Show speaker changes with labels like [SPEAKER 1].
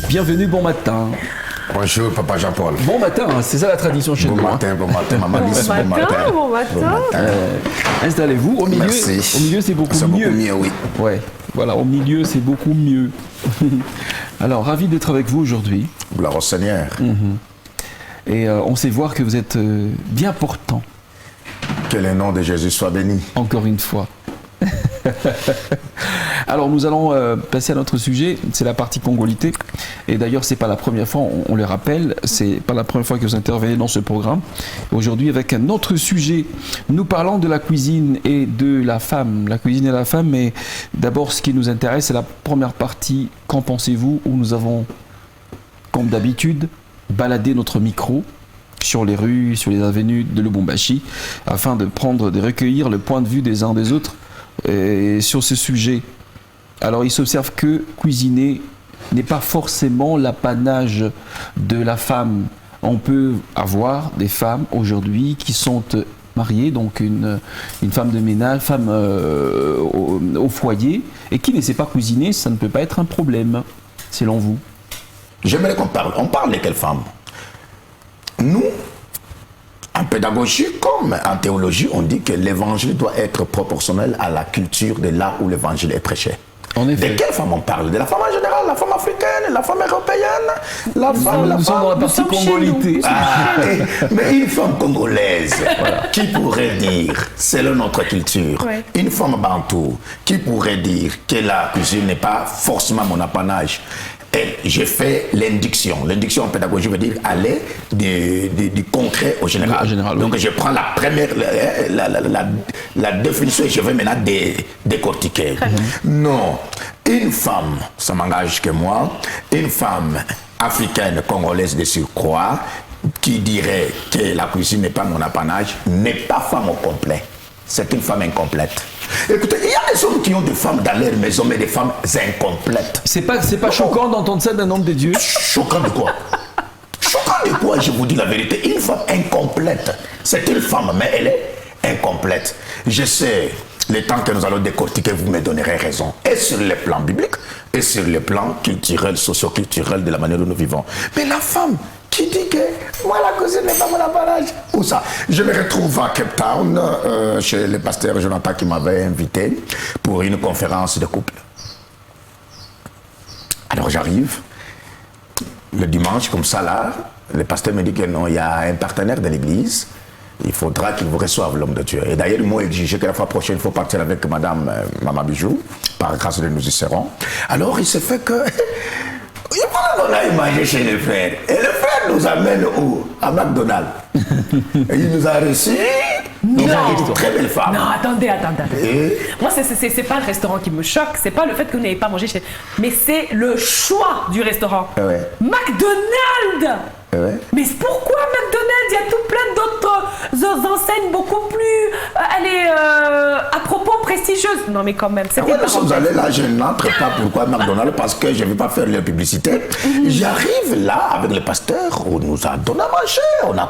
[SPEAKER 1] Bienvenue, bon matin.
[SPEAKER 2] Bonjour, Papa Jean-Paul.
[SPEAKER 1] Bon matin, hein, c'est ça la tradition chez nous.
[SPEAKER 2] Bon matin, Maman Lise, bon matin.
[SPEAKER 3] Bon matin.
[SPEAKER 1] Installez-vous. Au milieu,
[SPEAKER 2] Merci.
[SPEAKER 1] au milieu c'est beaucoup
[SPEAKER 2] C'est
[SPEAKER 1] mieux.
[SPEAKER 2] beaucoup mieux, oui.
[SPEAKER 1] Ouais, voilà, au milieu, c'est beaucoup mieux. Alors, ravi d'être avec vous aujourd'hui.
[SPEAKER 2] Gloire au Seigneur.
[SPEAKER 1] Et on sait voir que vous êtes bien portant,
[SPEAKER 2] Que le nom de Jésus soit béni.
[SPEAKER 1] encore une fois. Alors, nous allons passer à notre sujet, c'est la partie congolité. Et d'ailleurs, c'est pas la première fois, on le rappelle, c'est pas la première fois que vous intervenez dans ce programme. Aujourd'hui, avec un autre sujet, nous parlons de la cuisine et de la femme. La cuisine et la femme, mais d'abord, ce qui nous intéresse, c'est la première partie. Qu'en pensez-vous? Où nous avons, comme d'habitude, baladé notre micro sur les rues, sur les avenues de Lubumbashi, afin de recueillir le point de vue des uns des autres sur ce sujet. Alors, il s'observe que cuisiner n'est pas forcément l'apanage de la femme. On peut avoir des femmes aujourd'hui qui sont mariées, donc une femme de ménage, femme au foyer, et qui ne sait pas cuisiner. Ça ne peut pas être un problème, selon vous.
[SPEAKER 2] J'aimerais qu'on parle. On parle de quelle femme? Nous, en pédagogie comme en théologie, on dit que l'évangile doit être proportionnel à la culture de là où l'évangile est prêché.
[SPEAKER 1] En
[SPEAKER 2] De
[SPEAKER 1] effet.
[SPEAKER 2] quelle femme on parle? De la femme en général, la femme africaine, la femme européenne, la femme,
[SPEAKER 1] Nous sommes dans la partie
[SPEAKER 3] sommes chez
[SPEAKER 1] congolité.
[SPEAKER 3] nous.
[SPEAKER 2] Mais une femme congolaise, qui pourrait dire, selon notre culture,
[SPEAKER 3] Ouais.
[SPEAKER 2] une femme bantou, qui pourrait dire que la cuisine n'est pas forcément mon apanage? Et je fais l'induction. L'induction en pédagogie veut dire aller du concret au général.
[SPEAKER 1] Au général,
[SPEAKER 2] Donc
[SPEAKER 1] oui.
[SPEAKER 2] je prends la première, la définition et je vais maintenant décortiquer. Non, une femme, ça m'engage que moi, une femme africaine, congolaise de surcroît, qui dirait que la cuisine n'est pas mon apanage, n'est pas femme au complet. C'est une femme incomplète. Écoutez, il y a des hommes qui ont des femmes dans leur maison, mais des femmes incomplètes.
[SPEAKER 1] C'est pas choquant d'entendre ça d'un homme de Dieu.
[SPEAKER 2] Choquant de quoi? Choquant de quoi, je vous dis la vérité? Une femme incomplète. C'est une femme, mais elle est incomplète. Je sais, le temps que nous allons décortiquer, vous me donnerez raison. Et sur le plan biblique, et sur le plan culturel, socio-culturel de la manière dont nous vivons. Mais la femme qui dit que moi la cuisine n'est pas mon apanage. Où ça? Je me retrouve à Cape Town, chez le pasteur Jonathan qui m'avait invité pour une conférence de couple. Alors j'arrive, le dimanche, comme ça là, le pasteur me dit que non, il y a un partenaire de l'église, il faudra qu'il vous reçoive, l'homme de Dieu. Et d'ailleurs, moi, exigé que la fois prochaine, il faut partir avec madame Maman Bijou, par grâce de nous y serons. Alors il se fait que il faut qu'on aille manger chez le frère. Et le frère nous amène où? À McDonald's. Et il nous a reçus. Il a une très belle femme.
[SPEAKER 3] Non, attendez.
[SPEAKER 2] Et
[SPEAKER 3] Moi, c'est pas le restaurant qui me choque, c'est pas le fait que vous n'ayez pas mangé chez... Mais c'est le choix du restaurant.
[SPEAKER 2] Ouais.
[SPEAKER 3] McDonald's.
[SPEAKER 2] Ouais.
[SPEAKER 3] Mais pourquoi McDonald's? Il y a tout plein d'autres enseignes beaucoup plus... à propos prestigieuses. Non, mais quand même, c'était
[SPEAKER 2] Ouais, nous
[SPEAKER 3] pas
[SPEAKER 2] sommes allés là, je n'entre pas pourquoi McDonald's, parce que je ne vais pas faire leur publicité. J'arrive là avec le pasteur, on nous a donné à manger, on a